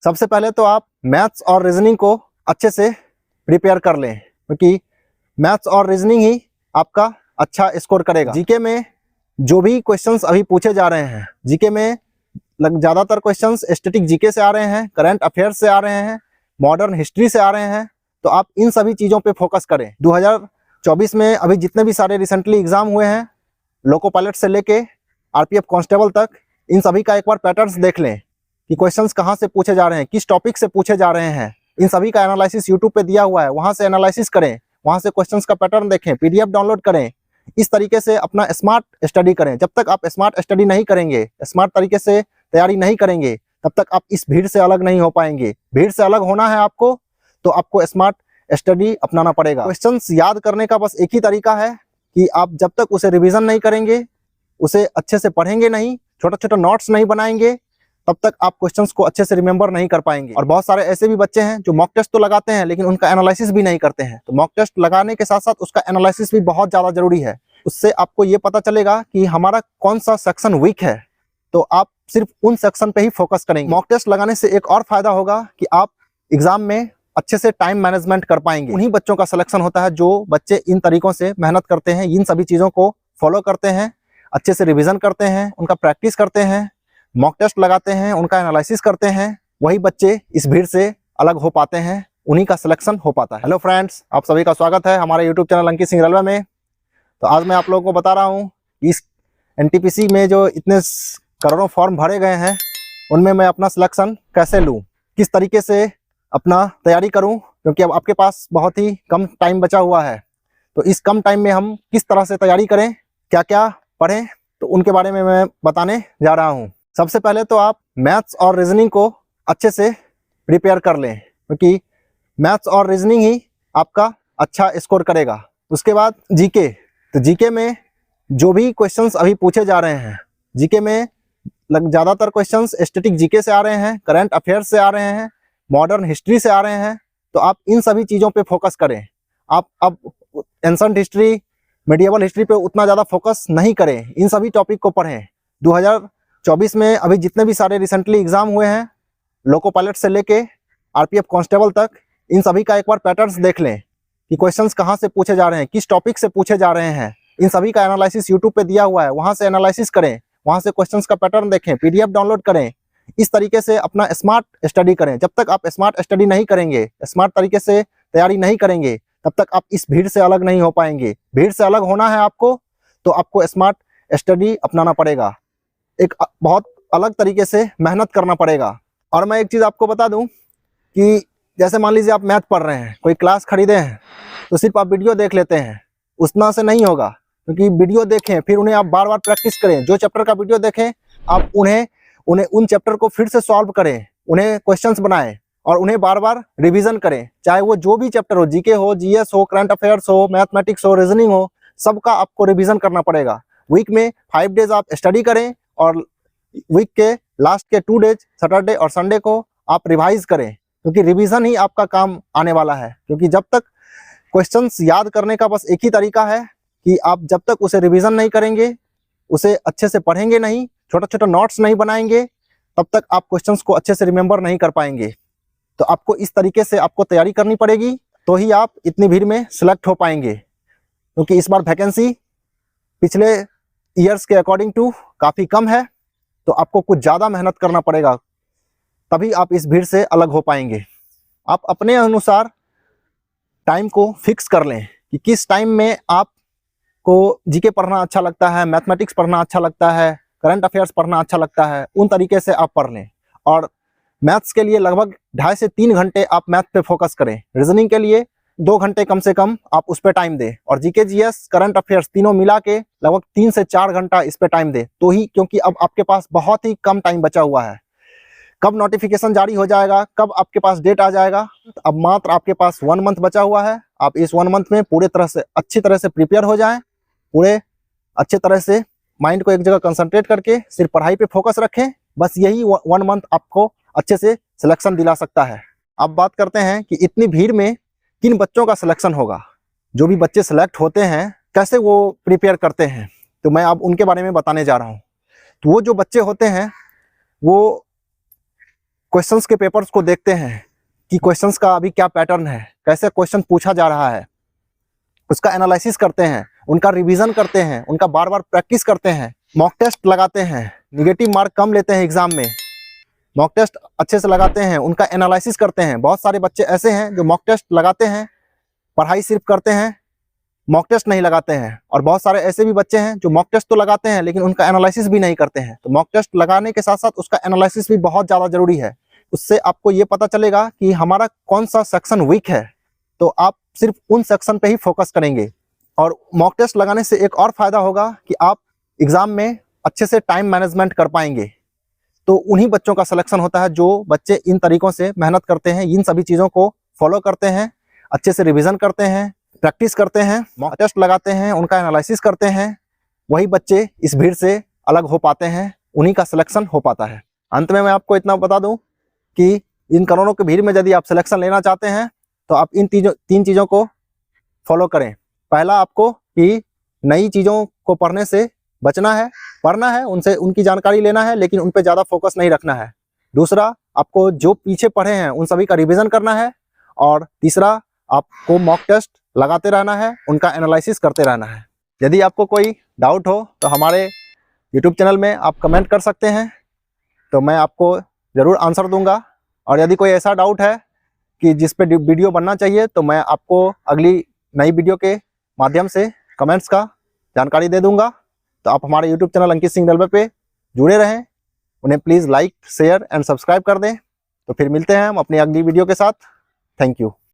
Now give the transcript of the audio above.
सबसे पहले तो आप मैथ्स और रीजनिंग को अच्छे से प्रिपेयर कर लें, क्योंकि मैथ्स और रीजनिंग ही आपका अच्छा स्कोर करेगा। जीके में जो भी क्वेश्चंस अभी पूछे जा रहे हैं, जीके में ज़्यादातर क्वेश्चंस स्टैटिक जीके से आ रहे हैं, करंट अफेयर्स से आ रहे हैं, मॉडर्न हिस्ट्री से आ रहे हैं। तो आप इन सभी चीज़ों पे फोकस करें। 2024 में अभी जितने भी सारे रिसेंटली एग्जाम हुए हैं, लोको पायलट से लेके आरपीएफ कांस्टेबल तक, इन सभी का एक बार पैटर्न्स देख लें कि क्वेश्चंस कहाँ से पूछे जा रहे हैं, किस टॉपिक से पूछे जा रहे हैं। इन सभी का एनालिसिस यूट्यूब पे दिया हुआ है, वहाँ से एनालिसिस करें, वहाँ से क्वेश्चंस का पैटर्न देखें, पीडीएफ डाउनलोड करें। इस तरीके से अपना स्मार्ट स्टडी करें। जब तक आप स्मार्ट स्टडी नहीं करेंगे, स्मार्ट तरीके से तैयारी नहीं करेंगे, तब तक आप इस भीड़ से अलग नहीं हो पाएंगे। भीड़ से अलग होना है आपको, तो आपको स्मार्ट स्टडी अपनाना पड़ेगा। क्वेश्चंस याद करने का बस एक ही तरीका है कि आप जब तक उसे रिवीजन नहीं करेंगे, उसे अच्छे से पढ़ेंगे नहीं, छोटा छोटा नोट्स नहीं बनाएंगे, तब तक आप क्वेश्चंस को अच्छे से रिमेंबर नहीं कर पाएंगे। और बहुत सारे ऐसे भी बच्चे हैं जो मॉक टेस्ट तो लगाते हैं, लेकिन उनका एनालिसिस भी नहीं करते हैं। तो मॉक टेस्ट लगाने के साथ साथ उसका एनालिसिस भी बहुत ज़्यादा जरूरी है। उससे आपको ये पता चलेगा कि हमारा कौन सा सेक्शन वीक है, तो आप सिर्फ उन सेक्शन पे ही फोकस करेंगे। मॉक टेस्ट लगाने से एक और फायदा होगा कि आप एग्जाम में अच्छे से टाइम मैनेजमेंट कर पाएंगे। उन्हीं बच्चों का सिलेक्शन होता है जो बच्चे इन तरीकों से मेहनत करते हैं, इन सभी चीज़ों को फॉलो करते हैं, अच्छे से रिवीजन करते हैं, उनका प्रैक्टिस करते हैं, मॉक टेस्ट लगाते हैं, उनका एनालिसिस करते हैं। वही बच्चे इस भीड़ से अलग हो पाते हैं, उन्हीं का सिलेक्शन हो पाता है। हेलो फ्रेंड्स, आप सभी का स्वागत है हमारे YouTube channel Ankit Singh railway में। तो आज मैं आप लोगों को बता रहा हूँ कि इस एनटीपीसी में जो इतने करोड़ों फॉर्म भरे गए हैं, उनमें मैं अपना सिलेक्शन कैसे लूँ, किस तरीके से अपना तैयारी करूँ, क्योंकि अब आपके पास बहुत ही कम टाइम बचा हुआ है। तो इस कम टाइम में हम किस तरह से तैयारी करें, क्या क्या पढ़ें, तो उनके बारे में मैं बताने जा रहा हूँ। सबसे पहले तो आप मैथ्स और रीजनिंग को अच्छे से प्रिपेयर कर लें, क्योंकि मैथ्स और रीजनिंग ही आपका अच्छा स्कोर करेगा। उसके बाद जीके, तो जीके में जो भी क्वेश्चंस अभी पूछे जा रहे हैं, जीके में ज़्यादातर क्वेश्चंस स्टैटिक जीके से आ रहे हैं, करंट अफेयर्स से आ रहे हैं, मॉडर्न हिस्ट्री से आ रहे हैं। तो आप इन सभी चीज़ों पे फोकस करें। आप अब एंशंट हिस्ट्री, मेडिएवल हिस्ट्री पे उतना ज़्यादा फोकस नहीं करें, इन सभी टॉपिक को पढ़ें। 2024 में अभी जितने भी सारे रिसेंटली एग्जाम हुए हैं, लोको पायलट से लेके आरपीएफ कांस्टेबल तक, इन सभी का एक बार पैटर्न्स देख लें कि क्वेश्चंस कहाँ से पूछे जा रहे हैं, किस टॉपिक से पूछे जा रहे हैं। इन सभी का एनालिसिस यूट्यूब पे दिया हुआ है, वहाँ से एनालिसिस करें, वहाँ से क्वेश्चंस का पैटर्न देखें, पीडीएफ डाउनलोड करें। इस तरीके से अपना स्मार्ट स्टडी करें। जब तक आप स्मार्ट स्टडी नहीं करेंगे, स्मार्ट तरीके से तैयारी नहीं करेंगे, तब तक आप इस भीड़ से अलग नहीं हो पाएंगे। भीड़ से अलग होना है आपको, तो आपको स्मार्ट स्टडी अपनाना पड़ेगा, एक बहुत अलग तरीके से मेहनत करना पड़ेगा। और मैं एक चीज़ आपको बता दूं कि जैसे मान लीजिए आप मैथ पढ़ रहे हैं, कोई क्लास खरीदे हैं, तो सिर्फ आप वीडियो देख लेते हैं, उतना से नहीं होगा। क्योंकि वीडियो देखें, फिर उन्हें आप बार बार प्रैक्टिस करें। जो चैप्टर का वीडियो देखें, आप उन्हें उन चैप्टर को फिर से सॉल्व करें, उन्हें क्वेश्चंस बनाएं और उन्हें बार बार रिवीजन करें। चाहे वो जो भी चैप्टर हो, जीके हो, जीएस हो, करंट अफेयर्स हो, मैथमेटिक्स हो, रीजनिंग हो, सबका आपको रिवीजन करना पड़ेगा। वीक में 5 डेज आप स्टडी करें और वीक के लास्ट के 2 डेज, सैटरडे और संडे को आप रिवाइज करें, क्योंकि रिवीजन ही आपका काम आने वाला है। क्योंकि जब तक क्वेश्चंस याद करने का बस एक ही तरीका है कि आप जब तक उसे रिवीजन नहीं करेंगे, उसे अच्छे से पढ़ेंगे नहीं, छोटा छोटा नोट्स नहीं बनाएंगे, तब तक आप क्वेश्चंस को अच्छे से रिमेंबर नहीं कर पाएंगे। तो आपको इस तरीके से आपको तैयारी करनी पड़ेगी, तो ही आप इतनी भीड़ में सिलेक्ट हो पाएंगे। क्योंकि इस बार वैकेंसी पिछले ईयर्स के अकॉर्डिंग टू काफ़ी कम है, तो आपको कुछ ज़्यादा मेहनत करना पड़ेगा, तभी आप इस भीड़ से अलग हो पाएंगे। आप अपने अनुसार टाइम को फिक्स कर लें कि किस टाइम में आपको जीके पढ़ना अच्छा लगता है, मैथमेटिक्स पढ़ना अच्छा लगता है, करंट अफेयर्स पढ़ना अच्छा लगता है, उन तरीके से आप पढ़ लें। और मैथ्स के लिए लगभग 2.5 से 3 घंटे आप मैथ पे फोकस करें। रीजनिंग के लिए 2 घंटे कम से कम आप उस पर टाइम दें। और जीके, जीएस, करंट अफेयर्स तीनों मिला के लगभग 3 से 4 घंटा इस पर टाइम दें। तो ही, क्योंकि अब आपके पास बहुत ही कम टाइम बचा हुआ है। कब नोटिफिकेशन जारी हो जाएगा, कब आपके पास डेट आ जाएगा, अब मात्र आपके पास 1 मंथ बचा हुआ है। आप इस 1 मंथ में पूरे तरह से अच्छी तरह से प्रिपेयर हो जाएं, पूरे अच्छे तरह से माइंड को एक जगह कंसंट्रेट करके सिर्फ पढ़ाई पे फोकस रखें। बस यही 1 मंथ आपको अच्छे से सिलेक्शन दिला सकता है। अब बात करते हैं कि इतनी भीड़ में किन बच्चों का सिलेक्शन होगा। जो भी बच्चे सिलेक्ट होते हैं, कैसे वो प्रिपेयर करते हैं, तो मैं अब उनके बारे में बताने जा रहा हूँ। तो वो जो बच्चे होते हैं, वो क्वेश्चंस के पेपर्स को देखते हैं कि क्वेश्चंस का अभी क्या पैटर्न है, कैसे क्वेश्चन पूछा जा रहा है, उसका एनालिसिस करते हैं, उनका रिवीजन करते हैं, उनका बार बार प्रैक्टिस करते हैं, मॉक टेस्ट लगाते हैं, निगेटिव मार्क कम लेते हैं एग्जाम में, मॉक टेस्ट अच्छे से लगाते हैं, उनका एनालिसिस करते हैं। बहुत सारे बच्चे ऐसे हैं जो मॉक टेस्ट लगाते हैं, पढ़ाई सिर्फ करते हैं, मॉक टेस्ट नहीं लगाते हैं, और बहुत सारे ऐसे भी बच्चे हैं जो मॉक टेस्ट तो लगाते हैं लेकिन उनका एनालिसिस भी नहीं करते हैं। तो मॉक टेस्ट लगाने के साथ साथ उसका एनालिसिस भी बहुत ज़्यादा जरूरी है। उससे आपको ये पता चलेगा कि हमारा कौन सा सेक्शन वीक है, तो आप सिर्फ उन सेक्शन पे ही फोकस करेंगे। और मॉक टेस्ट लगाने से एक और फायदा होगा कि आप एग्जाम में अच्छे से टाइम मैनेजमेंट कर पाएंगे। तो उन्हीं बच्चों का सिलेक्शन होता है जो बच्चे इन तरीकों से मेहनत करते हैं, इन सभी चीज़ों को फॉलो करते हैं, अच्छे से रिवीजन करते हैं, प्रैक्टिस करते हैं, मॉक टेस्ट लगाते हैं, उनका एनालिसिस करते हैं। वही बच्चे इस भीड़ से अलग हो पाते हैं, उन्हीं का सिलेक्शन हो पाता है। अंत में मैं आपको इतना बता दूं कि इन करोड़ों की भीड़ में यदि आप सिलेक्शन लेना चाहते हैं तो आप इन तीन चीज़ों को फॉलो करें। पहला, आपको कि नई चीज़ों को पढ़ने से बचना है, पढ़ना है, उनसे उनकी जानकारी लेना है लेकिन उन पर ज़्यादा फोकस नहीं रखना है। दूसरा, आपको जो पीछे पढ़े हैं उन सभी का रिवीजन करना है। और तीसरा, आपको मॉक टेस्ट लगाते रहना है, उनका एनालिसिस करते रहना है। यदि आपको कोई डाउट हो तो हमारे यूट्यूब चैनल में आप कमेंट कर सकते हैं, तो मैं आपको ज़रूर आंसर दूंगा। और यदि कोई ऐसा डाउट है कि जिस पे वीडियो बनना चाहिए तो मैं आपको अगली नई वीडियो के माध्यम से कमेंट्स का जानकारी दे दूंगा। तो आप हमारे YouTube channel Ankit Singh railway पे जुड़े रहें, उन्हें please like, share and subscribe कर दें। तो फिर मिलते हैं हम अपनी अगली वीडियो के साथ। Thank you.